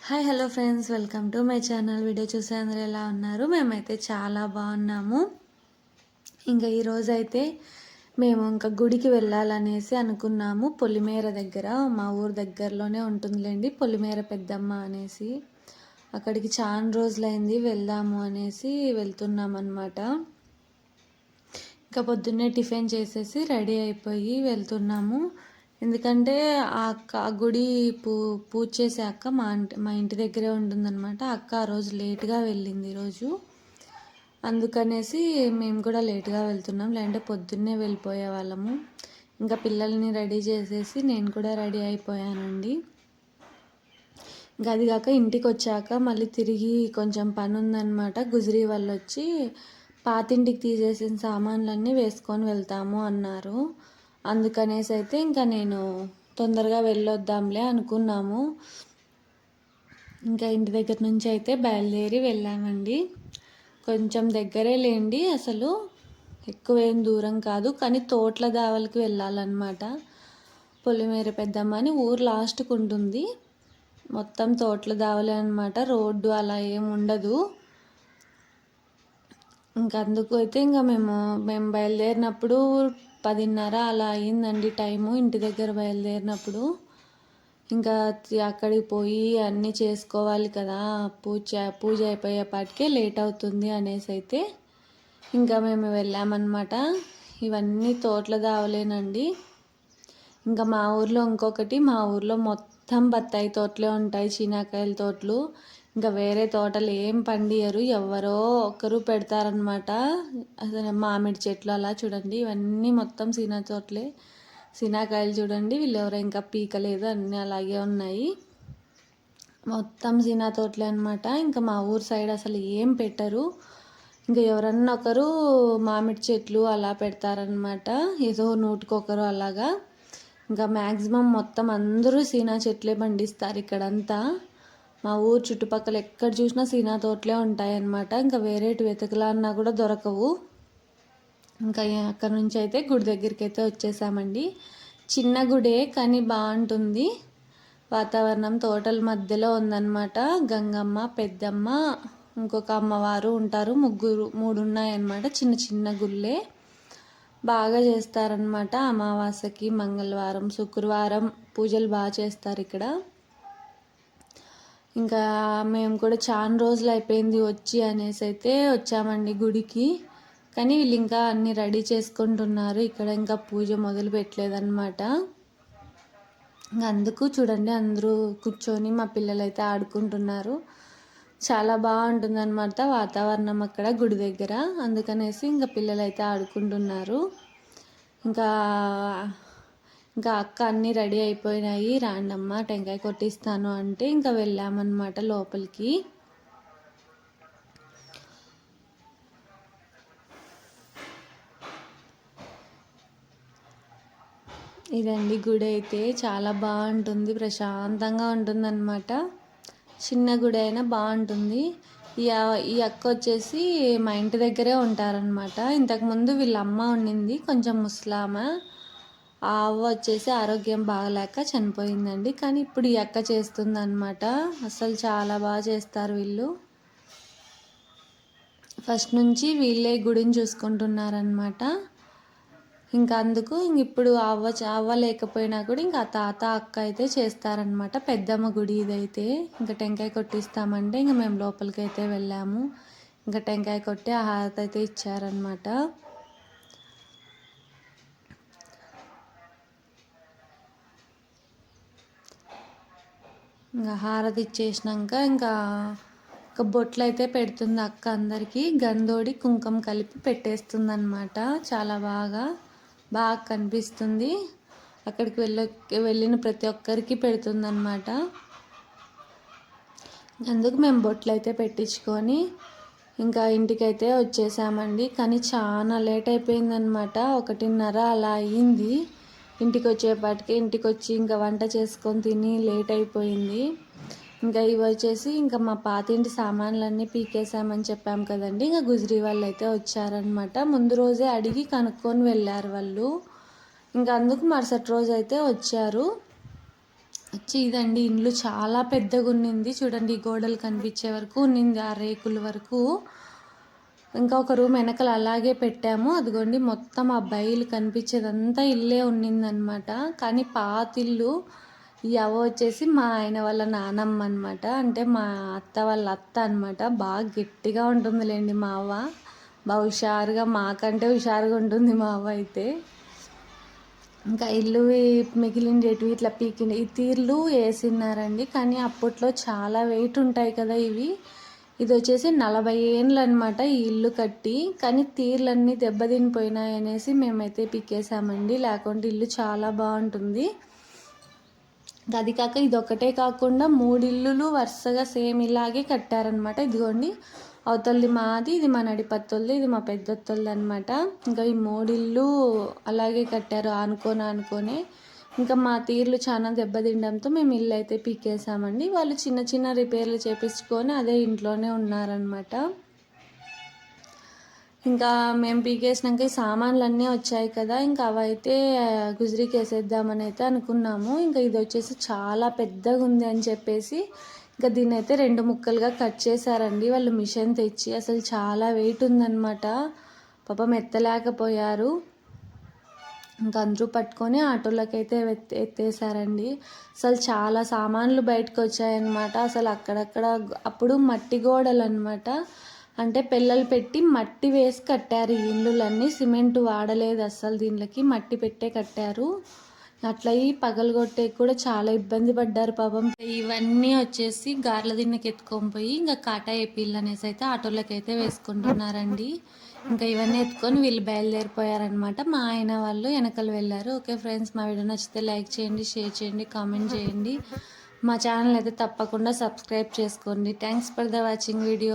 Hi hello friends, welcome to my channel. Video చూసే అందరూ ఎలా ఉన్నారు? మేమైతే చాలా బాగున్నాము. ఇంకా ఈరోజు అయితే మేము ఇంకా గుడికి వెళ్ళాలనేసి అనుకున్నాము. పొలిమేర దగ్గర, మా ఊరు దగ్గరలోనే ఉంటుందిలేండి పొలిమేర పెద్దమ్మ అనేసి. అక్కడికి చాలా రోజులైంది వెళ్దాము అనేసి వెళ్తున్నాం అన్నమాట. ఇంకా పొద్దున్నే టిఫిన్ చేసేసి రెడీ అయిపోయి వెళ్తున్నాము. ఎందుకంటే ఆ గుడి పూజ చేసే అక్క మా ఇంటి దగ్గరే ఉంటుందన్నమాట. అక్క ఆ రోజు లేట్గా వెళ్ళింది ఈరోజు. అందుకనేసి మేము కూడా లేట్గా వెళ్తున్నాం, లేదంటే పొద్దున్నే వెళ్ళిపోయే వాళ్ళము. ఇంకా పిల్లల్ని రెడీ చేసేసి నేను కూడా రెడీ అయిపోయానండి. ఇంకా అది కాక ఇంటికి వచ్చాక మళ్ళీ తిరిగి కొంచెం పని ఉందన్నమాట. గుజరీ వాళ్ళు వచ్చి పాతింటికి తీసేసిన సామాన్లన్నీ వేసుకొని వెళ్తాము అన్నారు. అందుకనేసి అయితే ఇంకా నేను తొందరగా వెళ్ళొద్దాంలే అనుకున్నాము. ఇంకా ఇంటి దగ్గర నుంచి అయితే బయలుదేరి వెళ్ళామండి. కొంచెం దగ్గరే లేండి, అసలు ఎక్కువేం దూరం కాదు, కానీ తోట్ల దావలకి వెళ్ళాలన్నమాట. పొలిమేర పెద్దమ్మ అని ఊరు లాస్ట్కి ఉంటుంది. మొత్తం తోట్ల దావలే అనమాట, రోడ్డు అలా ఏం ఉండదు. ఇంకా అందుకు అయితే ఇంకా మేము బయలుదేరినప్పుడు 10:30 అలా అయిందండి టైము. ఇంటి దగ్గర బయలుదేరినప్పుడు ఇంకా అక్కడికి పోయి అన్నీ చేసుకోవాలి కదా, పూజ అయిపోయేపాటికే లేట్ అవుతుంది అనేసి అయితే ఇంకా మేము వెళ్ళామన్నమాట. ఇవన్నీ తోటల దావలేనండి. ఇంకా మా ఊర్లో మొత్తం బత్తాయి తోటలే ఉంటాయి, చీనాకాయల తోటలు. ఇంకా వేరే తోటలు ఏం పండియరు, ఎవరో ఒకరు పెడతారనమాట. అసలు మామిడి చెట్లు అలా చూడండి, ఇవన్నీ మొత్తం సీనా తోటలే. సీనాకాయలు చూడండి, వీళ్ళు ఎవరో ఇంకా పీకలేదు, అన్నీ అలాగే ఉన్నాయి. మొత్తం సీనా తోటలే అనమాట. ఇంకా మా ఊరు సైడ్ అసలు ఏం పెట్టరు. ఇంకా ఎవరన్నా ఒకరు మామిడి చెట్లు అలా పెడతారనమాట, ఏదో నూటికొకరు అలాగా. ఇంకా మ్యాక్సిమం మొత్తం అందరూ సీనా చెట్లే పండిస్తారు ఇక్కడంతా. మా ఊరు చుట్టుపక్కల ఎక్కడ చూసినా సీనా తోటలే ఉంటాయన్నమాట. ఇంకా వేరేటి వెతకలన్నా కూడా దొరకవు. ఇంకా అక్కడ నుంచి అయితే గుడి దగ్గరికి అయితే వచ్చేసామండి. చిన్న గుడే కానీ బాగుంటుంది వాతావరణం. తోటల మధ్యలో ఉందన్నమాట. గంగమ్మ, పెద్దమ్మ, ఇంకొక అమ్మవారు ఉంటారు, మూడు ఉన్నాయన్నమాట. చిన్న చిన్న గుళ్ళే బాగా చేస్తారనమాట. అమావాస్యకి, మంగళవారం, శుక్రవారం పూజలు బాగా చేస్తారు ఇక్కడ. ఇంకా మేము కూడా చాలా రోజులు అయిపోయింది వచ్చి అనేసి అయితే వచ్చామండి గుడికి. కానీ వీళ్ళు ఇంకా అన్నీ రెడీ చేసుకుంటున్నారు, ఇక్కడ ఇంకా పూజ మొదలు పెట్టలేదన్నమాట. ఇంకా అందుకు చూడండి అందరూ కూర్చొని మా పిల్లలు అయితే ఆడుకుంటున్నారు. చాలా బాగుంటుంది అనమాట వాతావరణం అక్కడ గుడి దగ్గర. అందుకనేసి ఇంకా పిల్లలు అయితే ఆడుకుంటున్నారు. ఇంకా ఇంకా అక్క అన్నీ రెడీ అయిపోయినాయి, రాండమ్మ టెంకాయ కొట్టిస్తాను అంటే ఇంకా వెళ్ళామన్నమాట లోపలికి. ఇదండి గుడి అయితే చాలా బాగుంటుంది, ప్రశాంతంగా ఉంటుందన్నమాట. చిన్న గుడి అయినా బాగుంటుంది. ఈ అక్క వచ్చేసి మా ఇంటి దగ్గరే ఉంటారనమాట. ఇంతకుముందు వీళ్ళ అమ్మ ఉండింది, కొంచెం ముసలామ. ఆ అవ్వ వచ్చేసి ఆరోగ్యం బాగలేక చనిపోయిందండి. కానీ ఇప్పుడు ఈ అక్క చేస్తుందన్నమాట. అసలు చాలా బాగా చేస్తారు వీళ్ళు. ఫస్ట్ నుంచి వీళ్ళే గుడిని చూసుకుంటున్నారనమాట. ఇంకా అందుకు ఇప్పుడు అవ్వ లేకపోయినా కూడా ఇంకా తాత అక్క అయితే చేస్తారనమాట. పెద్దమ్మ గుడి ఇదైతే. ఇంకా టెంకాయ కొట్టిస్తామంటే ఇంకా మేము లోపలికి అయితే వెళ్ళాము. ఇంకా టెంకాయ కొట్టి ఆ హారతి అయితే ఇచ్చారనమాట. ఇంకా హారతి ఇచ్చేసినాక ఇంకా బొట్లు అయితే పెడుతుంది అక్క అందరికీ. గంధోడి కుంకుమ కలిపి పెట్టేస్తుంది అనమాట. చాలా బాగా కనిపిస్తుంది. అక్కడికి వెళ్ళిన ప్రతి ఒక్కరికి పెడుతుందన్నమాట. అందుకు మేము బొట్లు అయితే పెట్టించుకొని ఇంకా ఇంటికైతే వచ్చేసామండి. కానీ చాలా లేట్ అయిపోయిందనమాట. 1:30 అలా అయ్యింది ఇంటికి వచ్చేపాటికి. ఇంటికి వచ్చి ఇంకా వంట చేసుకొని తిని లేట్ అయిపోయింది. ఇంకా ఇవి వచ్చేసి ఇంకా మా పాతింటి సామాన్లన్నీ పీకేసామని చెప్పాం కదండి. ఇంకా గుజరీ వాళ్ళు అయితే వచ్చారనమాట. ముందు రోజే అడిగి కనుక్కొని వెళ్ళారు వాళ్ళు. ఇంకా అందుకు మరుసటి రోజు అయితే వచ్చారు. వచ్చి ఇదండి ఇల్లు చాలా పెద్దగా ఉన్నింది చూడండి, ఈ గోడలు కనిపించే వరకు ఉన్నింది, ఆ రేకుల వరకు. ఇంకా ఒక రూమ్ వెనకాల అలాగే పెట్టాము, అదిగోండి మొత్తం ఆ బయలు కనిపించేదంతా ఇల్లే ఉన్నిందనమాట. కానీ పాతిల్లు ఈ అవ్వ వచ్చేసి మా ఆయన వాళ్ళ నానమ్మ అనమాట, అంటే మా అత్త వాళ్ళ అత్త అనమాట. బాగా గట్టిగా ఉంటుందిలేండి మా అవ్వ, బాగా హుషారుగా, మాకంటే హుషారుగా ఉంటుంది మా అవ్వ అయితే. ఇంకా ఇల్లు మిగిలిండేటివి ఇట్లా పీకిండి ఈ తీర్లు వేసినారండి, కానీ అప్పట్లో చాలా వెయిట్ ఉంటాయి కదా ఇవి. ఇది వచ్చేసి 40 ఏండ్లు అనమాట ఈ ఇల్లు కట్టి, కానీ తీర్లన్నీ దెబ్బతినిపోయినాయి అనేసి మేమైతే పీకేసామండి, లేకుంటే ఇల్లు చాలా బాగుంటుంది. అది కాక ఇది ఒకటే కాకుండా 3 ఇల్లులు వరుసగా సేమ్ ఇలాగే కట్టారనమాట. ఇదిగోండి అవతలది మాది, ఇది మా నడిపత్తలది, ఇది మా పెద్దత్తలది అనమాట. ఇంకా ఈ 3 ఇల్లు అలాగే కట్టారు ఆనుకొని. ఇంకా మా తీర్లు చాలా దెబ్బతినడంతో మేము ఇల్లు అయితే పీకేసామండి. వాళ్ళు చిన్న చిన్న రిపేర్లు చేపించుకొని అదే ఇంట్లోనే ఉన్నారనమాట. ఇంకా మేము పీకేసినాక ఈ సామాన్లు అన్నీ వచ్చాయి కదా, ఇంకా అవైతే గుజరీకి వేసేద్దామని అయితే అనుకున్నాము. ఇంకా ఇది వచ్చేసి చాలా పెద్దగా ఉంది అని చెప్పేసి ఇంకా దీన్ని అయితే 2 ముక్కలుగా కట్ చేశారండి వాళ్ళు మిషన్ తెచ్చి. అసలు చాలా వెయిట్ ఉందన్నమాట, పాపం ఎత్తలేకపోయారు. ఇంకా అందరూ పట్టుకొని ఆటోలోకి అయితే ఎత్తేసారండి. అసలు చాలా సామాన్లు బయటకు వచ్చాయన్నమాట. అసలు అక్కడక్కడ అప్పుడు మట్టి గోడలు అనమాట, అంటే పిల్లలు పెట్టి మట్టి వేసి కట్టారు ఈ ఇల్లులన్నీ, సిమెంట్ వాడలేదు అస్సలు, దీనికి మట్టి పెట్టే కట్టారు. అట్లా పగలగొట్టే కూడా చాలా ఇబ్బంది పడ్డారు పాపం. ఇవన్నీ వచ్చేసి గార్ల దిన్నకి ఎత్తుకొని పోయి ఇంకా కాటా ఏపీలు అనేసి అయితే ఆటోలోకి అయితే వేసుకుంటున్నారండి. ఇంకా ఇవన్నీ ఎత్తుకొని వీళ్ళు బయలుదేరిపోయారనమాట. మా ఆయన వాళ్ళు వెనకలు వెళ్ళారు. ఓకే ఫ్రెండ్స్, మా వీడియో నచ్చితే లైక్ చేయండి, షేర్ చేయండి, కామెంట్ చేయండి. మా ఛానల్ అయితే తప్పకుండా సబ్స్క్రైబ్ చేసుకోండి. Thanks for the watching video.